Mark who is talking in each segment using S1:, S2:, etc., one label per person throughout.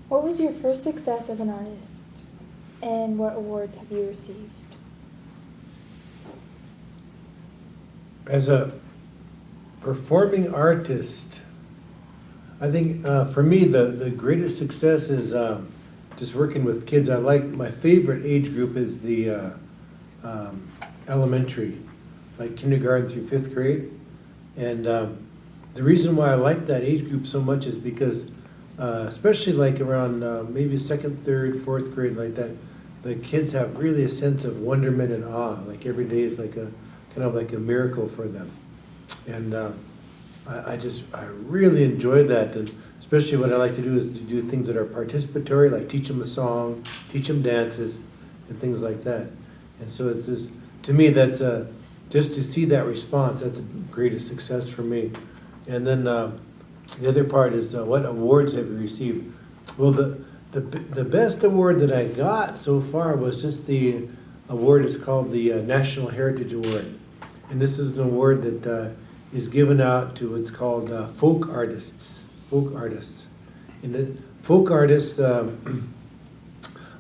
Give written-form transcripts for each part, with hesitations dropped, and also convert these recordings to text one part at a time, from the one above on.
S1: What was your first success as an artist, and what awards have you received?
S2: As a performing artist, I think for me the greatest success is just working with kids. My favorite age group is the elementary, like kindergarten through 5th grade. And the reason why I like that age group so much is because, especially like around maybe 2nd, 3rd, 4th grade, like that, the kids have really a sense of wonderment and awe. Like every day is like a kind of like a miracle for them. And I really enjoy that. And especially what I like to do is to do things that are participatory, like teach them a song, teach them dances, and things like that. And so it's this, to me, that's just to see that response, that's the greatest success for me. And then the other part is what awards have you received? Well, the best award that I got so far was just the award. It's called the National Heritage Award. And this is an award that is given out to what's called folk artists. Folk artists. And the folk artists, the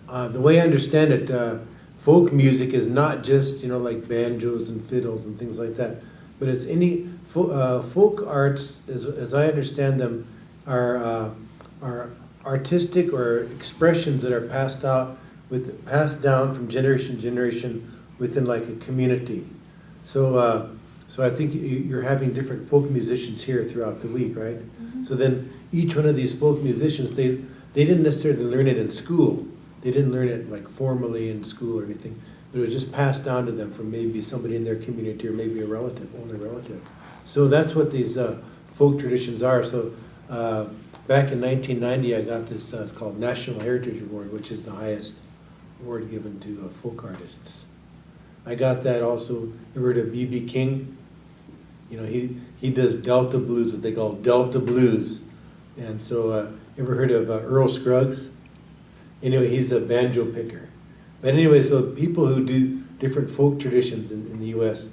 S2: way I understand it, folk music is not just, like banjos and fiddles and things like that, but it's any folk arts, as I understand them, are artistic or expressions that are passed down from generation to generation within like a community. So I think you're having different folk musicians here throughout the week, right? Mm-hmm. So then each one of these folk musicians, they didn't necessarily learn it in school. They didn't learn it like formally in school or anything, but it was just passed down to them from maybe somebody in their community or maybe a relative, older relative. So that's what these folk traditions are. So back in 1990, I got this, it's called National Heritage Award, which is the highest award given to folk artists. I got that also. You heard of B.B. King? He does Delta blues, what they call Delta blues. And so, ever heard of Earl Scruggs? Anyway, he's a banjo picker. But anyway, so people who do different folk traditions in the U.S.,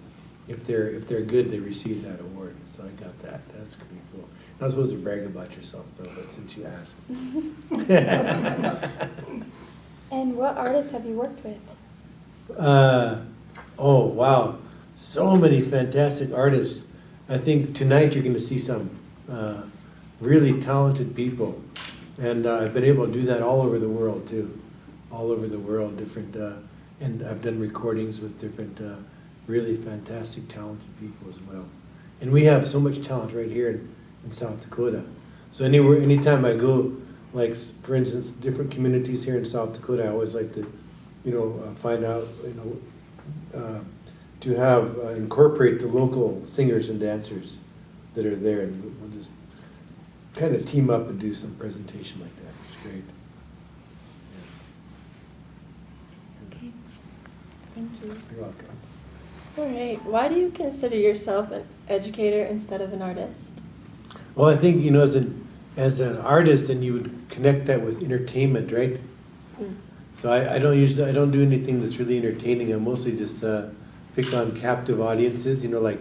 S2: if they're good, they receive that award. So I got that. That's pretty cool. Not supposed to brag about yourself though, but since you asked.
S1: And what artists have you worked with?
S2: Oh wow, so many fantastic artists. I think tonight you're going to see some really talented people, and I've been able to do that all over the world too, all over the world. Different, and I've done recordings with different really fantastic, talented people as well. And we have so much talent right here in South Dakota. So anytime I go, like for instance, different communities here in South Dakota, I always like to, find out, to have incorporate the local singers and dancers that are there, and we'll just kind of team up and do some presentation like that. It's great.
S1: Yeah. Okay. Thank you.
S2: You're welcome.
S3: All right. Why do you consider yourself an educator instead of an artist?
S2: Well, I think as an artist, then you would connect that with entertainment, right? So I don't do anything that's really entertaining. I mostly just pick on captive audiences, like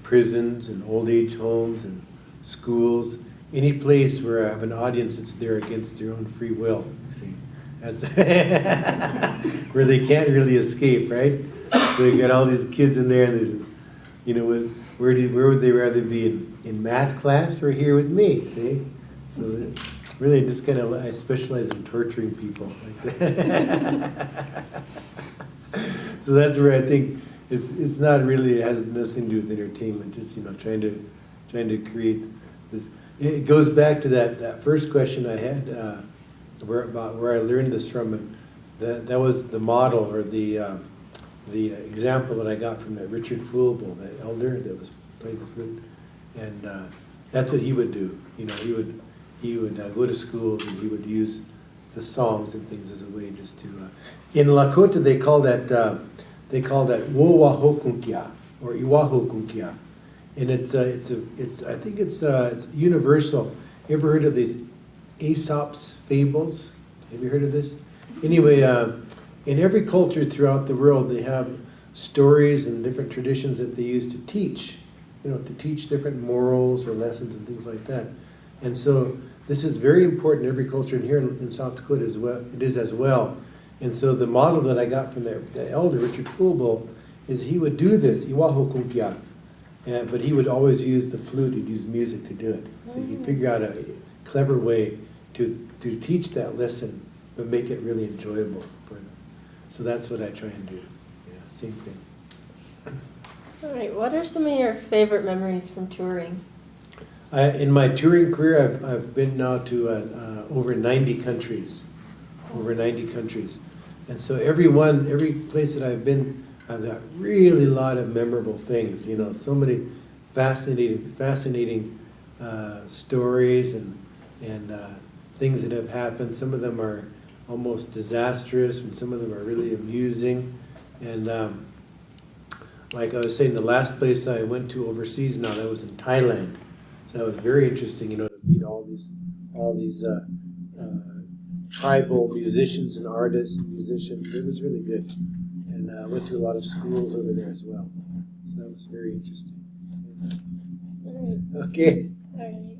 S2: prisons and old age homes and schools, any place where I have an audience that's there against their own free will. You see, that's where they can't really escape, right? So you got all these kids in there, and there's, where would they rather be in math class or here with me? See, so really just kind of I specialize in torturing people like that. So that's where I think it's not really, it has nothing to do with entertainment. Just trying to create this. It goes back to that first question I had where I learned this from, and that was the model or the example that I got from that Richard Fulable, the elder that played the flute, and that's what he would do. He would go to schools and he would use the songs and things as a way just to. In Lakota they call that Wowahokunkia or Iwahokunkia, and it's I think it's universal. You ever heard of these Aesop's fables? Have you heard of this? Anyway, in every culture throughout the world, they have stories and different traditions that they use to teach, to teach different morals or lessons and things like that. And so this is very important in every culture, and here in South Dakota as well, it is as well. And so the model that I got from the elder, Richard Fulbo, is he would do this, Iwaho Kukia, but he would always use the flute, he'd use music to do it. So he'd figure out a clever way to teach that lesson, but make it really enjoyable for them. So that's what I try and do. Yeah, same thing.
S3: All right, what are some of your favorite memories from touring?
S2: In my touring career, I've been now to over 90 countries. Over 90 countries. And so every place that I've been, I've got really a lot of memorable things, you know, so many fascinating stories and things that have happened. Some of them are almost disastrous, and some of them are really amusing. And like I was saying, the last place I went to overseas now, that was in Thailand. So that was very interesting, you know, to meet all these tribal musicians and artists and musicians. It was really good. And I went to a lot of schools over there as well. So that was very interesting.
S3: All right.
S2: Okay.
S3: All right.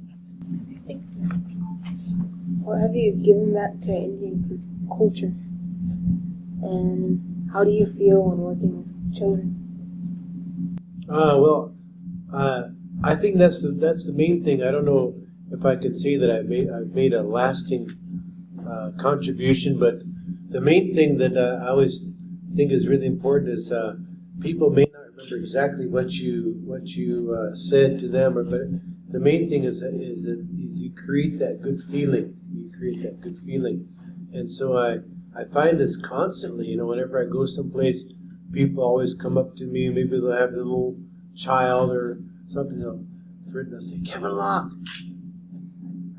S4: What have you given back to Indian culture? And how do you feel when working with children?
S2: I think that's the main thing. I don't know if I can say that I've made a lasting contribution, but the main thing that I always think is really important is people may not remember exactly what you said to them, but the main thing is you create that good feeling. You create that good feeling, and so I find this constantly. You know, whenever I go someplace, people always come up to me. Maybe they'll have a little child or something. They'll say, "Kevin Locke,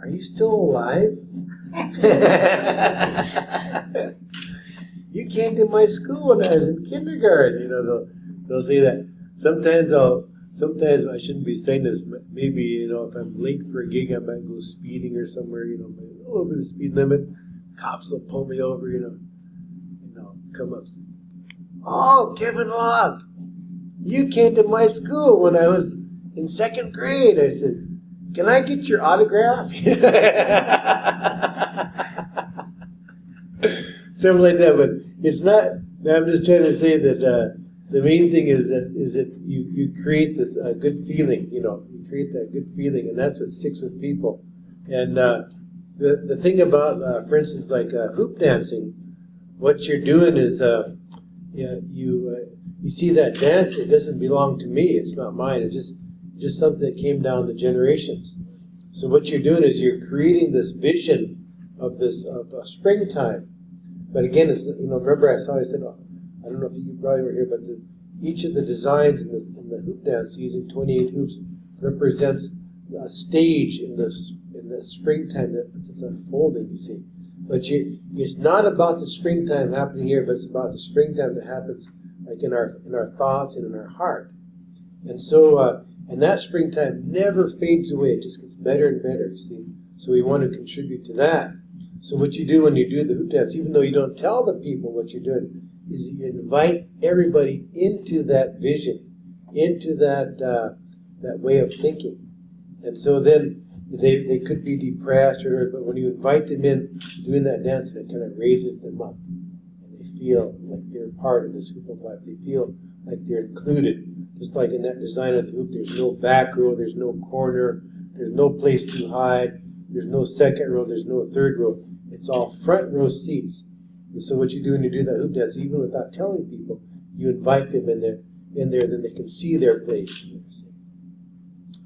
S2: are you still alive?" You came to my school when I was in kindergarten. You know, they'll say that. Sometimes I shouldn't be saying this. Maybe, you know, if I'm late for a gig, I might go speeding or somewhere. You know, over the speed limit. Cops will pull me over. You know, come up. Oh, Kevin Locke, you came to my school when I was in second grade. I says, "Can I get your autograph?" Something like that, but it's not. I'm just trying to say that the main thing is that you create this good feeling. You know, you create that good feeling, and that's what sticks with people. And the thing about, for instance, like hoop dancing, what you're doing is you see that dance. It doesn't belong to me. It's not mine. It's just something that came down the generations. So what you're doing is you're creating this vision of springtime. But again, it's, you know, remember I said, I don't know if you probably were here, but each of the designs in the hoop dance using 28 hoops represents a stage in the springtime that's unfolding. You see, but it's not about the springtime happening here, but it's about the springtime that happens like in our thoughts and in our heart. And so and that springtime never fades away. It just gets better and better. You see, so we want to contribute to that. So what you do when you do the hoop dance, even though you don't tell the people what you're doing, is you invite everybody into that vision, into that way of thinking. And so then they could be depressed, but when you invite them in doing that dance, it kind of raises them up. And they feel like they're part of this hoop of life. They feel like they're included. Just like in that design of the hoop, there's no back row, there's no corner, there's no place to hide, there's no second row, there's no third row. It's all front row seats. And so what you do when you do that hoop dance, even without telling people, you invite them in there, then they can see their place.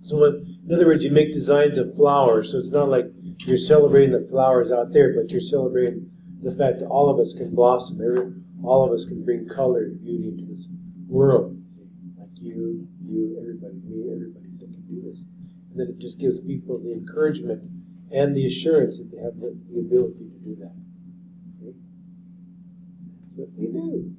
S2: So in other words, you make designs of flowers. So it's not like you're celebrating the flowers out there, but you're celebrating the fact that all of us can blossom. All of us can bring color and beauty into this world. See? Like you, everybody, me, everybody that can do this. And then it just gives people the encouragement and the assurance that they have the ability to do that. Okay? That's what we do.